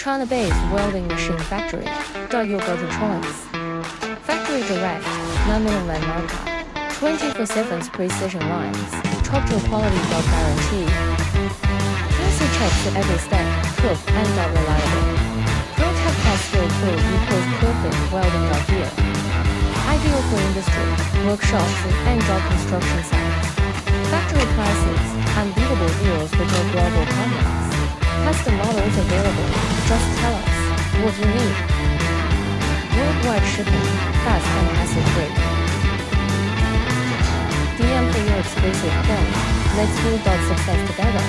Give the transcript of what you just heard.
China-based welding machine factory. Your go-to choice. Factory direct, non-middleman markup. 24/7 precision lines. Top-tier quality dot guarantee. QC checks at every step, proof and reliable. ProTech has skill proof equals perfect welding gear. Ideal for industry, workshops, and job construction sites. Factory prices, unbeatable deals with your global partners. Custom models available. Just tell us what you need. Worldwide shipping, fast and hassle-free. DM for your exclusive quote. Let's build success together.